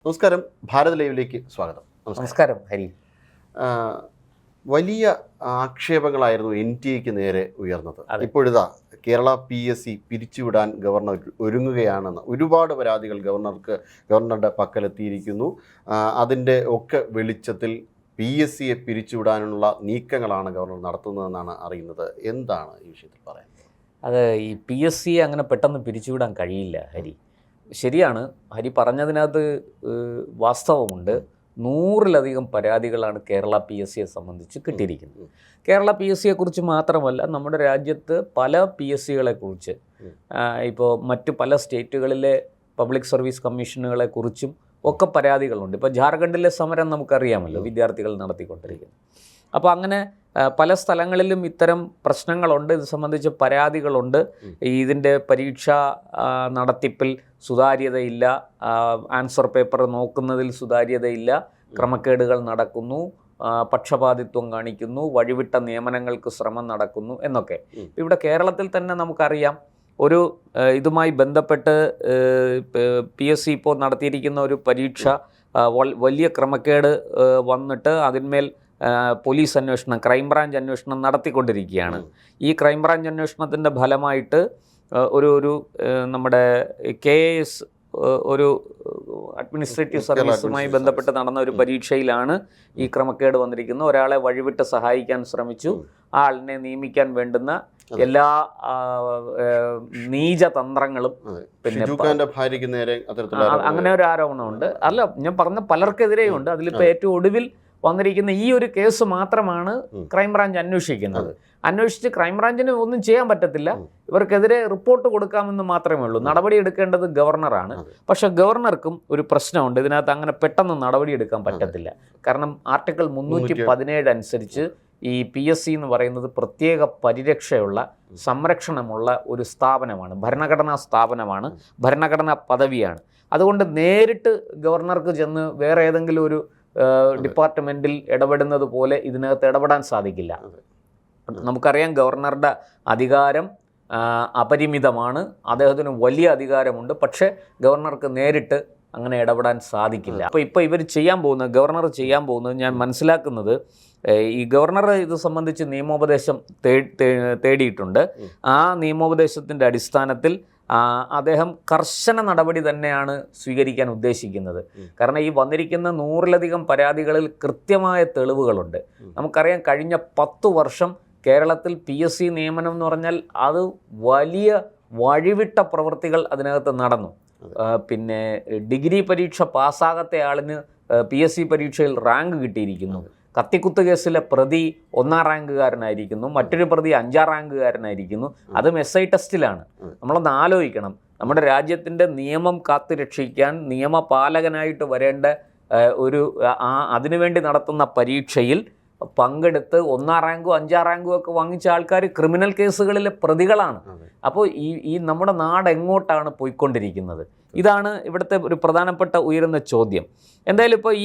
നമസ്കാരം, ഭാരത് ലൈവിലേക്ക് സ്വാഗതം. നമസ്കാരം ഹരി. വലിയ ആക്ഷേപങ്ങളായിരുന്നു NTA നേരെ ഉയർന്നത്. ഇപ്പോഴിതാ കേരള PSC പിരിച്ചുവിടാൻ ഗവർണർ ഒരുങ്ങുകയാണെന്ന് ഒരുപാട് പരാതികൾ ഗവർണറുടെ പക്കലെത്തിയിരിക്കുന്നു. അതിൻ്റെ ഒക്കെ വെളിച്ചത്തിൽ PSCയെ പിരിച്ചുവിടാനുള്ള നീക്കങ്ങളാണ് ഗവർണർ നടത്തുന്നതെന്നാണ് അറിയുന്നത്. എന്താണ് ഈ വിഷയത്തിൽ പറയുന്നത്? അത് ഈ PSCയെ അങ്ങനെ പെട്ടെന്ന് പിരിച്ചുവിടാൻ കഴിയില്ല ഹരി. ശരിയാണ്, ഹരി പറഞ്ഞതിനകത്ത് വാസ്തവമുണ്ട്. 100-ലധികം പരാതികളാണ് കേരള PSCയെ സംബന്ധിച്ച് കിട്ടിയിരിക്കുന്നത്. കേരള PSCയെക്കുറിച്ച് മാത്രമല്ല, നമ്മുടെ രാജ്യത്ത് പല PSCകളെക്കുറിച്ച്, ഇപ്പോൾ മറ്റ് പല സ്റ്റേറ്റുകളിലെ പബ്ലിക് സർവീസ് കമ്മീഷനുകളെക്കുറിച്ചും ഒക്കെ പരാതികളുണ്ട്. ഇപ്പോൾ ജാർഖണ്ഡിലെ സമരം നമുക്കറിയാമല്ലോ, വിദ്യാർത്ഥികൾ നടത്തിക്കൊണ്ടിരിക്കുന്നത്. അപ്പോൾ അങ്ങനെ പല സ്ഥലങ്ങളിലും ഇത്തരം പ്രശ്നങ്ങളുണ്ട്, ഇത് സംബന്ധിച്ച് പരാതികളുണ്ട്. ഇതിൻ്റെ പരീക്ഷാ നടത്തിപ്പിൽ സുതാര്യതയില്ല, ആൻസർ പേപ്പർ നോക്കുന്നതിൽ സുതാര്യതയില്ല, ക്രമക്കേടുകൾ നടക്കുന്നു, പക്ഷപാതിത്വം കാണിക്കുന്നു, വഴിവിട്ട നിയമനങ്ങൾക്ക് ശ്രമം നടക്കുന്നു എന്നൊക്കെ. ഇവിടെ കേരളത്തിൽ തന്നെ നമുക്കറിയാം, ഒരു ഇതുമായി ബന്ധപ്പെട്ട് PSC ഇപ്പോൾ നടത്തിയിരിക്കുന്ന ഒരു പരീക്ഷ വലിയ ക്രമക്കേട് വന്നിട്ട് അതിന്മേൽ പോലീസ് അന്വേഷണം, ക്രൈംബ്രാഞ്ച് അന്വേഷണം നടത്തിക്കൊണ്ടിരിക്കുകയാണ്. ഈ ക്രൈംബ്രാഞ്ച് അന്വേഷണത്തിൻ്റെ ഫലമായിട്ട് ഒരു നമ്മുടെ KAS ഒരു അഡ്മിനിസ്ട്രേറ്റീവ് സർവീസുമായി ബന്ധപ്പെട്ട് നടന്ന ഒരു പരീക്ഷയിലാണ് ഈ ക്രമക്കേട് വന്നിരിക്കുന്നത്. ഒരാളെ വഴിവിട്ട് സഹായിക്കാൻ ശ്രമിച്ചു, ആ ആളിനെ നിയമിക്കാൻ വേണ്ടുന്ന എല്ലാ നീചതന്ത്രങ്ങളും, പിന്നെ അങ്ങനെ ഒരു ആരോപണമുണ്ട്. അല്ല, ഞാൻ പറഞ്ഞ പലർക്കെതിരെയും ഉണ്ട്. അതിലിപ്പോൾ ഏറ്റവും ഒടുവിൽ വന്നിരിക്കുന്ന ഈ ഒരു കേസ് മാത്രമാണ് ക്രൈംബ്രാഞ്ച് അന്വേഷിക്കുന്നത്. അന്വേഷിച്ച് ക്രൈംബ്രാഞ്ചിന് ഒന്നും ചെയ്യാൻ പറ്റത്തില്ല, ഇവർക്കെതിരെ റിപ്പോർട്ട് കൊടുക്കാമെന്ന് മാത്രമേ ഉള്ളൂ. നടപടി എടുക്കേണ്ടത് ഗവർണറാണ്. പക്ഷെ ഗവർണർക്കും ഒരു പ്രശ്നമുണ്ട്, ഇതിനകത്ത് അങ്ങനെ പെട്ടെന്ന് നടപടി എടുക്കാൻ പറ്റത്തില്ല. കാരണം ആർട്ടിക്കിൾ 317 അനുസരിച്ച് ഈ PSC എന്ന് പറയുന്നത് പ്രത്യേക പരിരക്ഷയുള്ള, സംരക്ഷണമുള്ള ഒരു സ്ഥാപനമാണ്, ഭരണഘടനാ സ്ഥാപനമാണ്, ഭരണഘടനാ പദവിയാണ്. അതുകൊണ്ട് നേരിട്ട് ഗവർണർക്ക് ചെന്ന് വേറെ ഏതെങ്കിലും ഒരു ഡിപ്പാർട്ട്മെൻറ്റിൽ ഇടപെടുന്നത് പോലെ ഇതിനകത്ത് ഇടപെടാൻ സാധിക്കില്ല. നമുക്കറിയാം, ഗവർണറുടെ അധികാരം അപരിമിതമാണ്, അദ്ദേഹത്തിന് വലിയ അധികാരമുണ്ട്. പക്ഷേ ഗവർണർക്ക് നേരിട്ട് അങ്ങനെ ഇടപെടാൻ സാധിക്കില്ല. ഇപ്പോൾ ഇവർ ഗവർണർ ചെയ്യാൻ പോകുന്നത്, ഞാൻ മനസ്സിലാക്കുന്നത്, ഈ ഗവർണർ ഇത് സംബന്ധിച്ച് നിയമോപദേശം തേടിയിട്ടുണ്ട്. ആ നിയമോപദേശത്തിൻ്റെ അടിസ്ഥാനത്തിൽ അദ്ദേഹം കർശന നടപടി തന്നെയാണ് സ്വീകരിക്കാൻ ഉദ്ദേശിക്കുന്നത്. കാരണം ഈ വന്നിരിക്കുന്ന 100-ലധികം പരാതികളിൽ കൃത്യമായ തെളിവുകളുണ്ട്. നമുക്കറിയാം, കഴിഞ്ഞ 10 വർഷം കേരളത്തിൽ PSC നിയമനം എന്ന് പറഞ്ഞാൽ അത് വലിയ വഴിവിട്ട പ്രവൃത്തികൾ അതിനകത്ത് നടന്നു. പിന്നെ ഡിഗ്രി പരീക്ഷ പാസ്സാകാത്ത ആളിന് PSC പരീക്ഷയിൽ റാങ്ക് കിട്ടിയിരിക്കുന്നു. കത്തിക്കുത്ത് കേസിലെ പ്രതി 1ാം റാങ്കുകാരനായിരിക്കുന്നു, മറ്റൊരു പ്രതി 5ാം റാങ്കുകാരനായിരിക്കുന്നു. അതും SI ടെസ്റ്റിലാണ്. നമ്മളൊന്ന് ആലോചിക്കണം, നമ്മുടെ രാജ്യത്തിൻ്റെ നിയമം കാത്തുരക്ഷിക്കാൻ നിയമപാലകനായിട്ട് വരേണ്ട അതിനുവേണ്ടി നടത്തുന്ന പരീക്ഷയിൽ പങ്കെടുത്ത് 1ാം റാങ്കും 5ാം റാങ്കും ഒക്കെ വാങ്ങിച്ച ആൾക്കാർ ക്രിമിനൽ കേസുകളിലെ പ്രതികളാണ്. അപ്പോൾ ഈ നമ്മുടെ നാട് എങ്ങോട്ടാണ് പോയിക്കൊണ്ടിരിക്കുന്നത്? ഇതാണ് ഇവിടുത്തെ ഒരു പ്രധാനപ്പെട്ട ഉയരുന്ന ചോദ്യം. എന്തായാലും ഇപ്പോൾ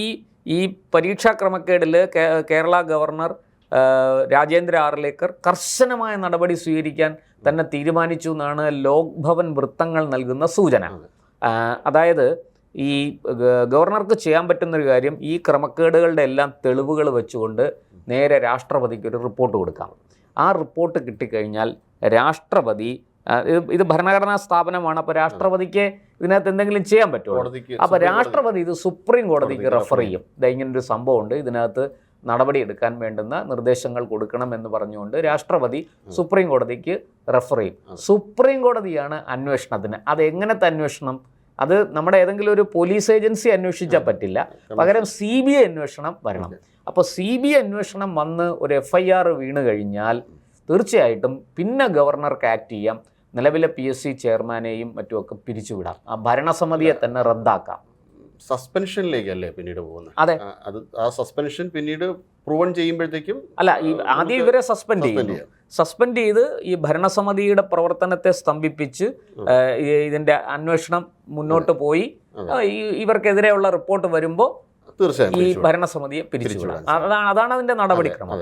ഈ പരീക്ഷാ ക്രമക്കേടിൽ കേരള ഗവർണർ രാജേന്ദ്ര ആർലേക്കർ കർശനമായ നടപടി സ്വീകരിക്കാൻ തന്നെ തീരുമാനിച്ചു എന്നാണ് ലോക് ഭവൻ വൃത്തങ്ങൾ നൽകുന്ന സൂചന. അതായത് ഈ ഗവർണർക്ക് ചെയ്യാൻ പറ്റുന്നൊരു കാര്യം, ഈ ക്രമക്കേടുകളുടെ എല്ലാം തെളിവുകൾ വെച്ചുകൊണ്ട് നേരെ രാഷ്ട്രപതിക്ക് ഒരു റിപ്പോർട്ട് കൊടുക്കാം. ആ റിപ്പോർട്ട് കിട്ടിക്കഴിഞ്ഞാൽ രാഷ്ട്രപതി, ഇത് ഭരണഘടനാ സ്ഥാപനമാണ്, അപ്പോൾ രാഷ്ട്രപതിക്ക് ഇതിനകത്ത് എന്തെങ്കിലും ചെയ്യാൻ പറ്റുമോ? അപ്പോൾ രാഷ്ട്രപതി ഇത് സുപ്രീം കോടതിക്ക് റെഫർ ചെയ്യും. ഇങ്ങനൊരു സംഭവമുണ്ട്, ഇതിനകത്ത് നടപടി എടുക്കാൻ വേണ്ടുന്ന നിർദ്ദേശങ്ങൾ കൊടുക്കണം എന്ന് പറഞ്ഞുകൊണ്ട് രാഷ്ട്രപതി സുപ്രീം കോടതിക്ക് റെഫർ ചെയ്യും. സുപ്രീം കോടതിയാണ് അന്വേഷണത്തിന്. അതെങ്ങനത്തെ അന്വേഷണം? അത് നമ്മുടെ ഏതെങ്കിലും ഒരു പോലീസ് ഏജൻസി അന്വേഷിച്ചാൽ പറ്റില്ല, പകരം CBI അന്വേഷണം വരണം. അപ്പോൾ CBI അന്വേഷണം വന്ന് ഒരു FIR വീണ് കഴിഞ്ഞാൽ തീർച്ചയായിട്ടും പിന്നെ ഗവർണർക്ക് ആക്ട് ചെയ്യാം. നിലവിലെ PSC ചെയർമാനെയും മറ്റുമൊക്കെ പിരിച്ചുവിടാം, ആ ഭരണസമിതിയെ തന്നെ റദ്ദാക്കാം. സസ്പെൻഷനിലേക്കല്ലേ പിന്നീട് പോകുന്നത്? അതെ, ആ സസ്പെൻഷൻ പിന്നീട് പ്രൂവൺ ചെയ്യുമ്പോഴത്തേക്കും അല്ല, ആദ്യം ഇവരെ സസ്പെൻഡ് ചെയ്ത് ഈ ഭരണസമിതിയുടെ പ്രവർത്തനത്തെ സ്തംഭിപ്പിച്ച് ഇതിൻ്റെ അന്വേഷണം മുന്നോട്ട് പോയി ഇവർക്കെതിരെയുള്ള റിപ്പോർട്ട് വരുമ്പോൾ ഈ ഭരണസമിതിയെ പിരിച്ചുവിടാം. അതാണ് അതിൻ്റെ നടപടിക്രമം.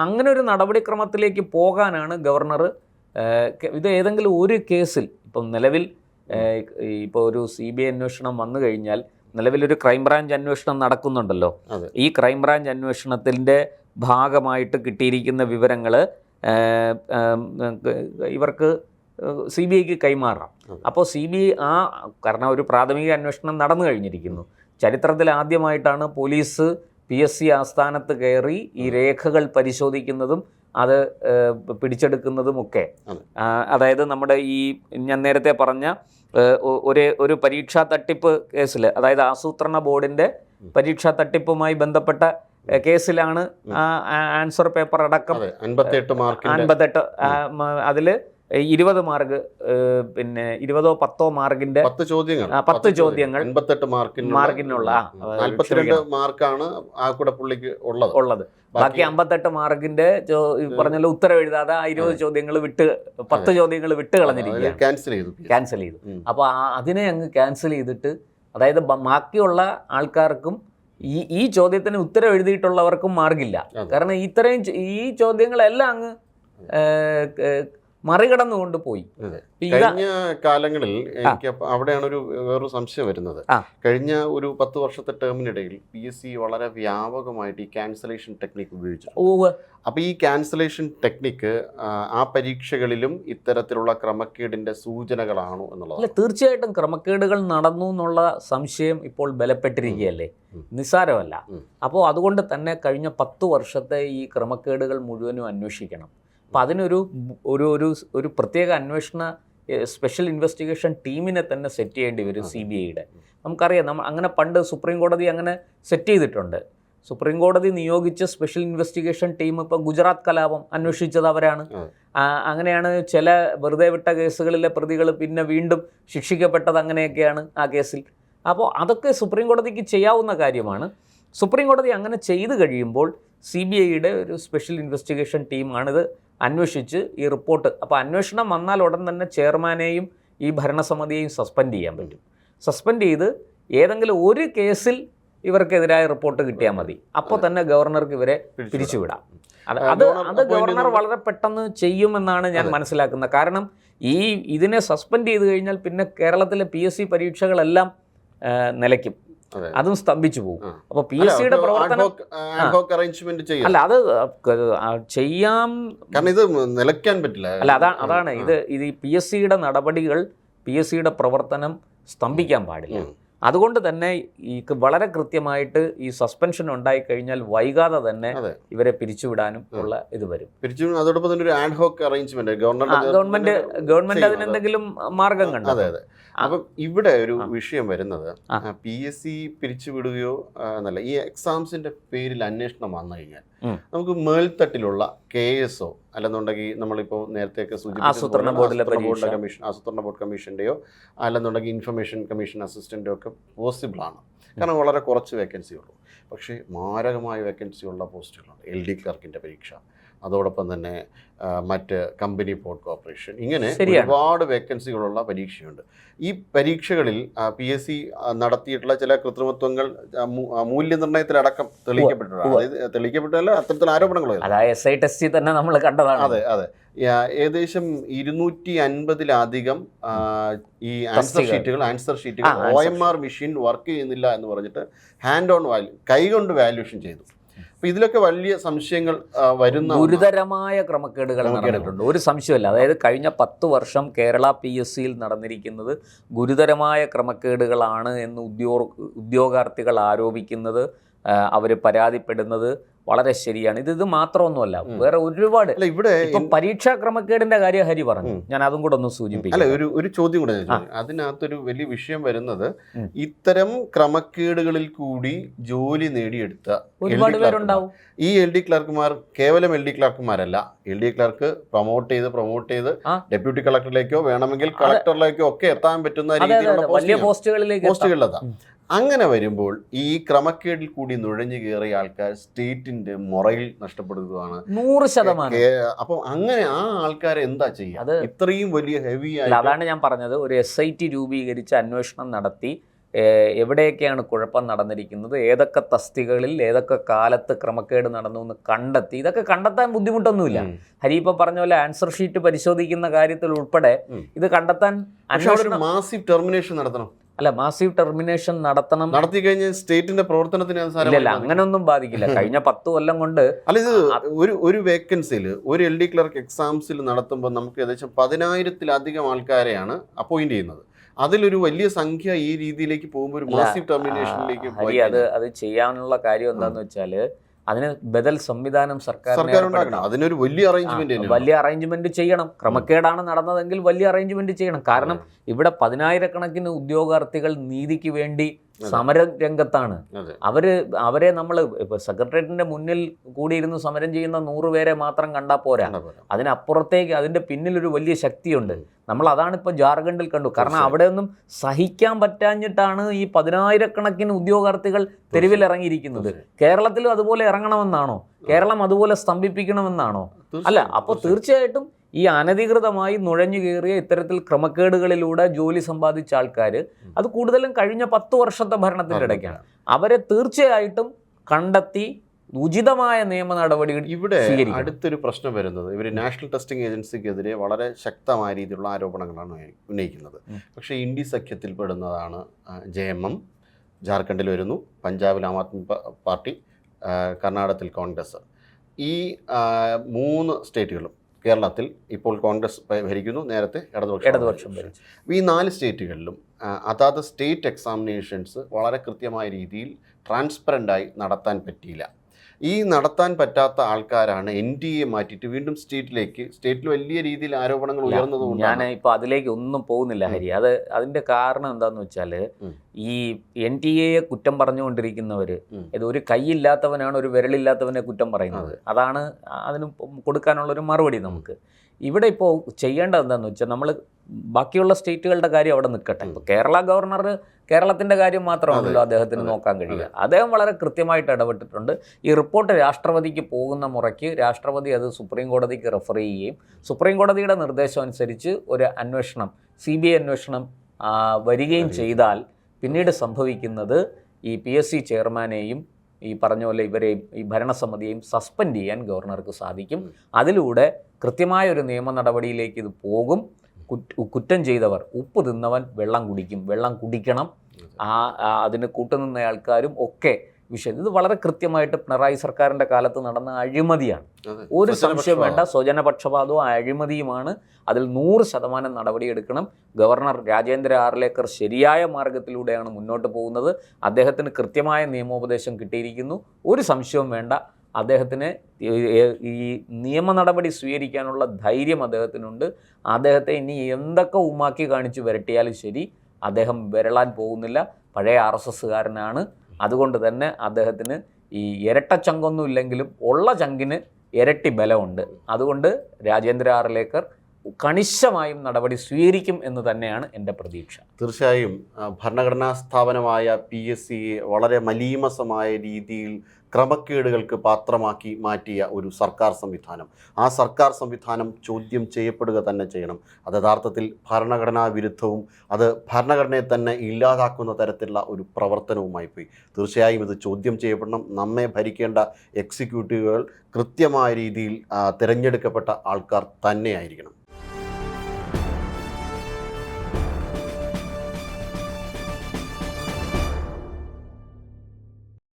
അങ്ങനെ ഒരു നടപടിക്രമത്തിലേക്ക് പോകാനാണ് ഗവർണർ. ഇത് ഏതെങ്കിലും ഒരു കേസിൽ, ഇപ്പം നിലവിൽ ഇപ്പോൾ ഒരു CBI അന്വേഷണം വന്നു കഴിഞ്ഞാൽ നിലവിലൊരു ക്രൈംബ്രാഞ്ച് അന്വേഷണം നടക്കുന്നുണ്ടല്ലോ. ഈ ക്രൈംബ്രാഞ്ച് അന്വേഷണത്തിൻ്റെ ഭാഗമായിട്ട് കിട്ടിയിരിക്കുന്ന വിവരങ്ങൾ ഇവർക്ക് CBIക്ക് കൈമാറാം. അപ്പോൾ CBI കാരണം ഒരു പ്രാഥമിക അന്വേഷണം നടന്നു കഴിഞ്ഞിരിക്കുന്നു. ചരിത്രത്തിൽ ആദ്യമായിട്ടാണ് പോലീസ് PSC ആസ്ഥാനത്ത് കയറി ഈ രേഖകൾ പരിശോധിക്കുന്നതും അത് പിടിച്ചെടുക്കുന്നതുമൊക്കെ. അതായത് നമ്മുടെ ഈ ഞാൻ നേരത്തെ പറഞ്ഞ ഒരു പരീക്ഷാ തട്ടിപ്പ് കേസിൽ, അതായത് ആസൂത്രണ ബോർഡിൻ്റെ പരീക്ഷാ തട്ടിപ്പുമായി ബന്ധപ്പെട്ട കേസിലാണ് ആൻസർ പേപ്പർ അടക്കം 58 അതിൽ 20 മാർക്ക്, പിന്നെ 20 10 മാർക്കിന്റെ 10 ചോദ്യങ്ങൾ 58 മാർക്കിനുള്ള 42 മാർക്കാണ് ആ കൂടെ പുള്ളിക്ക് ഉള്ളത്. ബാക്കി 58 മാർക്കിന്റെ പറഞ്ഞല്ലോ ഉത്തരം എഴുതാതെ 20 ചോദ്യങ്ങൾ 10 ചോദ്യങ്ങൾ വിട്ട് കളഞ്ഞിരിക്കുകയാണ്, ക്യാൻസൽ ചെയ്തു. അപ്പോൾ അതിനെ അങ്ങ് ക്യാൻസൽ ചെയ്തിട്ട്, അതായത് ബാക്കിയുള്ള ആൾക്കാർക്കും ഈ ചോദ്യത്തിന് ഉത്തരം എഴുതിയിട്ടുള്ളവർക്കും മാർക്കില്ല. കാരണം ഈ ചോദ്യങ്ങളെല്ലാം അങ്ങ് മറികടന്നുകൊണ്ട് പോയി. കഴിഞ്ഞ കാലങ്ങളിൽ എനിക്ക് അവിടെയാണ് വേറൊരു സംശയം വരുന്നത്. കഴിഞ്ഞ ഒരു 10 വർഷത്തെ ടേമിനിടയിൽ PSC വളരെ വ്യാപകമായിട്ട് ഈ ക്യാൻസലേഷൻ ടെക്നിക്ക് ഉപയോഗിച്ചു. അപ്പോൾ ഈ ക്യാൻസലേഷൻ ടെക്നിക്ക് ആ പരീക്ഷകളിലും ഇത്തരത്തിലുള്ള ക്രമക്കേടിന്റെ സൂചനകളാണോ എന്നുള്ളത്? അല്ല, തീർച്ചയായിട്ടും ക്രമക്കേടുകൾ നടന്നു എന്നുള്ള സംശയം ഇപ്പോൾ ബലപ്പെട്ടിരിക്കുകയല്ലേ, നിസ്സാരമല്ല. അപ്പോൾ അതുകൊണ്ട് തന്നെ കഴിഞ്ഞ 10 വർഷത്തെ ഈ ക്രമക്കേടുകൾ മുഴുവനും അന്വേഷിക്കണം. അപ്പോൾ അതിനൊരു ഒരു പ്രത്യേക അന്വേഷണ സ്പെഷ്യൽ ഇൻവെസ്റ്റിഗേഷൻ ടീമിനെ തന്നെ സെറ്റ് ചെയ്യേണ്ടി വരും CBIയുടെ. നമുക്കറിയാം, അങ്ങനെ പണ്ട് സുപ്രീം കോടതി അങ്ങനെ സെറ്റ് ചെയ്തിട്ടുണ്ട്. സുപ്രീം കോടതി നിയോഗിച്ച സ്പെഷ്യൽ ഇൻവെസ്റ്റിഗേഷൻ ടീം ഇപ്പോൾ ഗുജറാത്ത് കലാപം അന്വേഷിച്ചത് അവരാണ്. അങ്ങനെയാണ് ചില വെറുതെ വിട്ട കേസുകളിലെ പ്രതികൾ പിന്നെ വീണ്ടും ശിക്ഷിക്കപ്പെട്ടത്, അങ്ങനെയൊക്കെയാണ് ആ കേസിൽ. അപ്പോൾ അതൊക്കെ സുപ്രീം കോടതിക്ക് ചെയ്യാവുന്ന കാര്യമാണ്. സുപ്രീം കോടതി അങ്ങനെ ചെയ്തു കഴിയുമ്പോൾ CBIയുടെ ഒരു സ്പെഷ്യൽ ഇൻവെസ്റ്റിഗേഷൻ ടീമാണിത് അന്വേഷിച്ച് ഈ റിപ്പോർട്ട്. അപ്പോൾ അന്വേഷണം വന്നാൽ ഉടൻ തന്നെ ചെയർമാനെയും ഈ ഭരണസമിതിയെയും സസ്പെൻഡ് ചെയ്യാൻ പറ്റും. സസ്പെൻഡ് ചെയ്ത് ഏതെങ്കിലും ഒരു കേസിൽ ഇവർക്കെതിരായ റിപ്പോർട്ട് കിട്ടിയാൽ മതി. അപ്പോൾ തന്നെ ഗവർണർക്ക് ഇവരെ പിരിച്ചുവിടാം. അത് ഗവർണർ വളരെ പെട്ടെന്ന് ചെയ്യുമെന്നാണ് ഞാൻ മനസ്സിലാക്കുന്നത്. കാരണം ഇതിനെ സസ്പെൻഡ് ചെയ്ത് കഴിഞ്ഞാൽ പിന്നെ കേരളത്തിലെ PSC പരീക്ഷകളെല്ലാം നിലയ്ക്കും, അതും സ്തംഭിച്ചു പോകും. അപ്പോൾ PSCയുടെ പ്രവർത്തനം അല്ല, അത് ചെയ്യാം, കാരണം ഇത് നിലയ്ക്കാൻ പറ്റില്ല. അല്ല, അതാണ് ഇത് ഈ PSCയുടെ നടപടികൾ, PSCയുടെ പ്രവർത്തനം സ്തംഭിക്കാൻ പാടില്ല. അതുകൊണ്ട് തന്നെ വളരെ കൃത്യമായിട്ട് ഈ സസ്പെൻഷൻ ഉണ്ടായി കഴിഞ്ഞാൽ വൈകാതെ തന്നെ ഇവരെ പിരിച്ചുവിടാനും ഉള്ള ഇത് വരും. അതോടൊപ്പം തന്നെ ഒരു ആഡ്ഹോക്ക് അറേഞ്ച്മെന്റ് ഗവൺമെന്റ് അതിനെന്തെങ്കിലും മാർഗം കണ്ടു. അപ്പം ഇവിടെ ഒരു വിഷയം വരുന്നത് PSC പിരിച്ചുവിടുകയോ എന്നല്ല, ഈ എക്സാംസിന്റെ പേരിൽ അന്വേഷണം വന്നു കഴിഞ്ഞാൽ നമുക്ക് മേൽത്തട്ടിലുള്ള KSO അല്ലെന്നുണ്ടെങ്കിൽ നമ്മളിപ്പോൾ നേരത്തെയൊക്കെ ആസൂത്രണ ബോർഡ് കമ്മീഷൻ്റെയോ അല്ലെന്നുണ്ടെങ്കിൽ ഇൻഫർമേഷൻ കമ്മീഷൻ അസിസ്റ്റൻ്റെയോ ഒക്കെ പോസിബിൾ ആണ്. കാരണം വളരെ കുറച്ച് വേക്കൻസി ഉള്ളൂ. പക്ഷേ മാരകമായ വേക്കൻസി ഉള്ള പോസ്റ്റുകളുണ്ട്. LD ക്ലർക്കിൻ്റെ പരീക്ഷ, അതോടൊപ്പം തന്നെ മറ്റ് കമ്പനി പോർട്ട് കോർപ്പറേഷൻ, ഇങ്ങനെ ഒരുപാട് വേക്കൻസികളുള്ള പരീക്ഷയുണ്ട്. ഈ പരീക്ഷകളിൽ PSC നടത്തിയിട്ടുള്ള ചില കൃത്രിമത്വങ്ങൾ മൂല്യനിർണ്ണയത്തിലടക്കം തെളിയിക്കപ്പെട്ടതല്ല, അത്തരത്തിൽ ആരോപണങ്ങൾ SI ടെസ്റ്റിൽ തന്നെ നമ്മൾ കണ്ടതാണ്. അതെ. ഏകദേശം 250-ലധികം ഈ ആൻസർ ഷീറ്റുകൾ OMR മെഷീൻ വർക്ക് ചെയ്യുന്നില്ല എന്ന് പറഞ്ഞിട്ട് ഹാൻഡ് ഓൺ കൈകൊണ്ട് വാല്യൂഷൻ ചെയ്തു. അപ്പോൾ ഇതിലൊക്കെ വലിയ സംശയങ്ങൾ വരുന്ന ഗുരുതരമായ ക്രമക്കേടുകൾ നടന്നിട്ടുണ്ട്, ഒരു സംശയമല്ല. അതായത് കഴിഞ്ഞ 10 വർഷം കേരള PSCയിൽ നടന്നിരിക്കുന്നത് ഗുരുതരമായ ക്രമക്കേടുകളാണ് എന്ന് ഉദ്യോഗാർത്ഥികൾ ആരോപിക്കുന്നത്, അവർ പരാതിപ്പെടുന്നത് വളരെ ശരിയാണ്. ഇത് മാത്രമൊന്നുമല്ല, വേറെ ഒരുപാട്. ഇപ്പം പരീക്ഷാ ക്രമക്കേടിന്റെ കാര്യം ഹരി പറഞ്ഞു, ഞാൻ അതും കൂടെ ഒന്ന് സൂചിപ്പിക്കാം. ഒരു ചോദ്യം കൂടെ, അതിനകത്തൊരു വലിയ വിഷയം വരുന്നത് ഇത്തരം ക്രമക്കേടുകളിൽ കൂടി ജോലി നേടിയെടുത്ത ഒരുപാട് പേരുണ്ടാവും. ഈ LD ക്ലർക്കുമാർ കേവലം LD ക്ലർക്കുമാരല്ല, LD ക്ലർക്ക് പ്രൊമോട്ട് ചെയ്ത് ഡെപ്യൂട്ടി കളക്ടറിലേക്കോ വേണമെങ്കിൽ കളക്ടറിലേക്കോ ഒക്കെ എത്താൻ പറ്റുന്ന രീതിയിലുള്ള പോസ്റ്റുകളിലെത്താം. അങ്ങനെ വരുമ്പോൾ ഈ ക്രമക്കേടിൽ കൂടി നുഴഞ്ഞു കയറിയ ആൾക്കാർ സ്റ്റേറ്റിന്റെ മൊറയിൽ നഷ്ടപ്പെടുകയാണ് 100%. അപ്പം അങ്ങനെ ആ ആൾക്കാരെ എന്താ ചെയ്യുക? ഇത്രയും വലിയ ഹെവി അതാണ് ഞാൻ പറഞ്ഞത്, ഒരു SIT രൂപീകരിച്ച് അന്വേഷണം നടത്തി എവിടെയൊക്കെയാണ് കുഴപ്പം നടന്നിരിക്കുന്നത്, ഏതൊക്കെ തസ്തികകളിൽ ഏതൊക്കെ കാലത്ത് ക്രമക്കേട് നടന്നു എന്ന് കണ്ടെത്തി. ഇതൊക്കെ കണ്ടെത്താൻ ബുദ്ധിമുട്ടൊന്നുമില്ല. ഹരി ഇപ്പം പറഞ്ഞ പോലെ ആൻസർ ഷീറ്റ് പരിശോധിക്കുന്ന കാര്യത്തിൽ ഉൾപ്പെടെ ഇത് കണ്ടെത്താൻ മാസീവ് ടെർമിനേഷൻ നടത്തണം. അല്ല, മാസീവ് ടെർമിനേഷൻ നടത്തണം. നടത്തി കഴിഞ്ഞാൽ സ്റ്റേറ്റിന്റെ പ്രവർത്തനത്തിന് ഇല്ല, അങ്ങനെയൊന്നും ബാധിക്കില്ല. കഴിഞ്ഞ 10 കൊല്ലം കൊണ്ട് അല്ല, ഇത് ഒരു വേക്കൻസിയിൽ ഒരു LD ക്ലർക്ക് എക്സാംസിൽ നടത്തുമ്പോൾ നമുക്ക് ഏകദേശം 10,000-ലധികം ആൾക്കാരെയാണ് അപ്പോയിന്റ് ചെയ്യുന്നത്. അതിലൊരു വലിയ സംഖ്യ ഈ രീതിയിലേക്ക് പോകുമ്പോൾ ഒരു മാസീവ് ടെർമിനേഷനിലേക്ക് അത് ചെയ്യാനുള്ള കാര്യം എന്താന്ന് വെച്ചാല് അതിന് ബദൽ സംവിധാനം സർക്കാർ ഉണ്ടാക്കണം. അതിനൊരു വലിയ അറേഞ്ച്മെന്റ് ചെയ്യണം. ക്രമക്കേടാണ് നടന്നതെങ്കിൽ വലിയ അറേഞ്ച്മെന്റ് ചെയ്യണം. കാരണം ഇവിടെ 10,000-കണക്കിന് ഉദ്യോഗാർത്ഥികൾ നീതിക്ക് വേണ്ടി സമര രംഗത്താണ്. അവരെ നമ്മൾ ഇപ്പൊ സെക്രട്ടേറിയറ്റിന്റെ മുന്നിൽ കൂടിയിരുന്ന് സമരം ചെയ്യുന്ന 100 പേരെ മാത്രം കണ്ടാൽ പോരാ. അതിനപ്പുറത്തേക്ക് അതിന്റെ പിന്നിലൊരു വലിയ ശക്തിയുണ്ട്. നമ്മൾ അതാണ് ഇപ്പൊ ജാർഖണ്ഡിൽ കണ്ടു. കാരണം അവിടെ ഒന്നും സഹിക്കാൻ പറ്റാഞ്ഞിട്ടാണ് ഈ 10,000-കണക്കിന് ഉദ്യോഗാർത്ഥികൾ തെരുവിലിറങ്ങിയിരിക്കുന്നത്. കേരളത്തിലും അതുപോലെ ഇറങ്ങണമെന്നാണോ? കേരളം അതുപോലെ സ്തംഭിപ്പിക്കണമെന്നാണോ? അല്ല, അപ്പോൾ തീർച്ചയായിട്ടും ഈ അനധികൃതമായി നുഴഞ്ഞു കയറിയ ഇത്തരത്തിൽ ക്രമക്കേടുകളിലൂടെ ജോലി സമ്പാദിച്ച ആൾക്കാർ, അത് കൂടുതലും കഴിഞ്ഞ 10 വർഷത്തെ ഭരണത്തിൻ്റെ ഇടയ്ക്കാണ്. അവരെ തീർച്ചയായിട്ടും കണ്ടെത്തി ഉചിതമായ നിയമ നടപടികൾ. ഇവിടെ അടുത്തൊരു പ്രശ്നം വരുന്നത്, ഇവർ നാഷണൽ ടെസ്റ്റിംഗ് ഏജൻസിക്കെതിരെ വളരെ ശക്തമായ രീതിയിലുള്ള ആരോപണങ്ങളാണ് ഉന്നയിക്കുന്നത്. പക്ഷേ ഇന്ത്യ സഖ്യത്തിൽ പെടുന്നതാണ് JMM, ജാർഖണ്ഡിൽ വരുന്നു, പഞ്ചാബിൽ ആം ആദ്മി പാർട്ടി, കർണാടകത്തിൽ കോൺഗ്രസ്. ഈ 3 സ്റ്റേറ്റുകളും, കേരളത്തിൽ ഇപ്പോൾ കോൺഗ്രസ് ഭരിക്കുന്നു, നേരത്തെ ഇടതുപക്ഷം ഭരിച്ചു. ഈ 4 സ്റ്റേറ്റുകളിലും അതാത് സ്റ്റേറ്റ് എക്സാമിനേഷൻസ് വളരെ കൃത്യമായ രീതിയിൽ ട്രാൻസ്പെറൻ്റായി നടത്താൻ പറ്റിയില്ല. ഈ നടത്താൻ പറ്റാത്ത ആൾക്കാരാണ് NDA മാറ്റിയിട്ട് വീണ്ടും സ്റ്റേറ്റിൽ വലിയ രീതിയിൽ ആരോപണങ്ങൾ ഉയർന്നതുകൊണ്ട് ഞാൻ ഇപ്പോൾ അതിലേക്ക് ഒന്നും പോകുന്നില്ല ഹരി. അതിൻ്റെ കാരണം എന്താണെന്ന് വെച്ചാൽ, ഈ NTA കുറ്റം പറഞ്ഞുകൊണ്ടിരിക്കുന്നവർ, ഇത് ഒരു കൈയില്ലാത്തവനാണ് ഒരു വിരലില്ലാത്തവനെ കുറ്റം പറയുന്നത്. അതാണ് അതിന് കൊടുക്കാനുള്ളൊരു മറുപടി നമുക്ക്. ഇവിടെ ഇപ്പോൾ ചെയ്യേണ്ടത് എന്താണെന്ന് വെച്ചാൽ, നമ്മൾ ബാക്കിയുള്ള സ്റ്റേറ്റുകളുടെ കാര്യം അവിടെ നിൽക്കട്ടെ. ഇപ്പോൾ കേരള ഗവർണർ കേരളത്തിൻ്റെ കാര്യം മാത്രമാണല്ലോ അദ്ദേഹത്തിന് നോക്കാൻ കഴിയുക. അദ്ദേഹം വളരെ കൃത്യമായിട്ട് ഇടപെട്ടിട്ടുണ്ട്. ഈ റിപ്പോർട്ട് രാഷ്ട്രപതിക്ക് പോകുന്ന മുറയ്ക്ക് രാഷ്ട്രപതി അത് സുപ്രീം കോടതിക്ക് റെഫർ ചെയ്യുകയും സുപ്രീം കോടതിയുടെ നിർദ്ദേശം അനുസരിച്ച് ഒരു അന്വേഷണം, CBI അന്വേഷണം വരികയും ചെയ്താൽ പിന്നീട് സംഭവിക്കുന്നത് ഈ PSC ചെയർമാനെയും ഈ പറഞ്ഞ പോലെ ഇവരെയും ഈ ഭരണസമിതിയെയും സസ്പെൻഡ് ചെയ്യാൻ ഗവർണർക്ക് സാധിക്കും. അതിലൂടെ കൃത്യമായ ഒരു നിയമ നടപടിയിലേക്ക് ഇത് പോകും. കുറ്റം ചെയ്തവർ, ഉപ്പ് തിന്നവൻ വെള്ളം കുടിക്കും, വെള്ളം കുടിക്കണം, അതിന് കൂട്ടുനിന്ന ആൾക്കാരും ഒക്കെ വിഷയം. ഇത് വളരെ കൃത്യമായിട്ട് പിണറായി സർക്കാരിൻ്റെ കാലത്ത് നടന്ന അഴിമതിയാണ്, ഒരു സംശയം വേണ്ട. സ്വജനപക്ഷപാതവും അഴിമതിയുമാണ്. അതിൽ 100% നടപടിയെടുക്കണം. ഗവർണർ രാജേന്ദ്ര ആർലേക്കർ ശരിയായ മാർഗത്തിലൂടെയാണ് മുന്നോട്ട് പോകുന്നത്. അദ്ദേഹത്തിന് കൃത്യമായ നിയമോപദേശം കിട്ടിയിരിക്കുന്നു, ഒരു സംശയവും വേണ്ട. അദ്ദേഹത്തിന് ഈ നിയമ നടപടി സ്വീകരിക്കാനുള്ള ധൈര്യം അദ്ദേഹത്തിനുണ്ട്. അദ്ദേഹത്തെ ഇനി എന്തൊക്കെ ഉമ്മാക്കി കാണിച്ച് വരട്ടിയാലും ശരി, അദ്ദേഹം വിരളാൻ പോകുന്നില്ല. പഴയ RSSകാരനാണ്. അതുകൊണ്ട് തന്നെ അദ്ദേഹത്തിന് ഈ ഇരട്ട ചങ്കൊന്നും ഇല്ലെങ്കിലും ഉള്ള ചങ്കിന് ഇരട്ടി ബലമുണ്ട്. അതുകൊണ്ട് രാജേന്ദ്ര ആർലേക്കർ കണിശമായും നടപടി സ്വീകരിക്കും എന്ന് തന്നെയാണ് എൻ്റെ പ്രതീക്ഷ. തീർച്ചയായും ഭരണഘടനാ സ്ഥാപനമായ PSCയെ വളരെ മലീമസമായ രീതിയിൽ ക്രമക്കേടുകൾക്ക് പാത്രമാക്കി മാറ്റിയ ഒരു സർക്കാർ സംവിധാനം, ആ സർക്കാർ സംവിധാനം ചോദ്യം ചെയ്യപ്പെടുക തന്നെ ചെയ്യണം. അത് യഥാർത്ഥത്തിൽ ഭരണഘടനാ വിരുദ്ധവും അത് ഭരണഘടനയെ തന്നെ ഇല്ലാതാക്കുന്ന തരത്തിലുള്ള ഒരു പ്രവർത്തനവുമായി പോയി. തീർച്ചയായും ഇത് ചോദ്യം ചെയ്യപ്പെടണം. നമ്മെ ഭരിക്കേണ്ട എക്സിക്യൂട്ടീവുകൾ കൃത്യമായ രീതിയിൽ തിരഞ്ഞെടുക്കപ്പെട്ട ആൾക്കാർ തന്നെയായിരിക്കണം.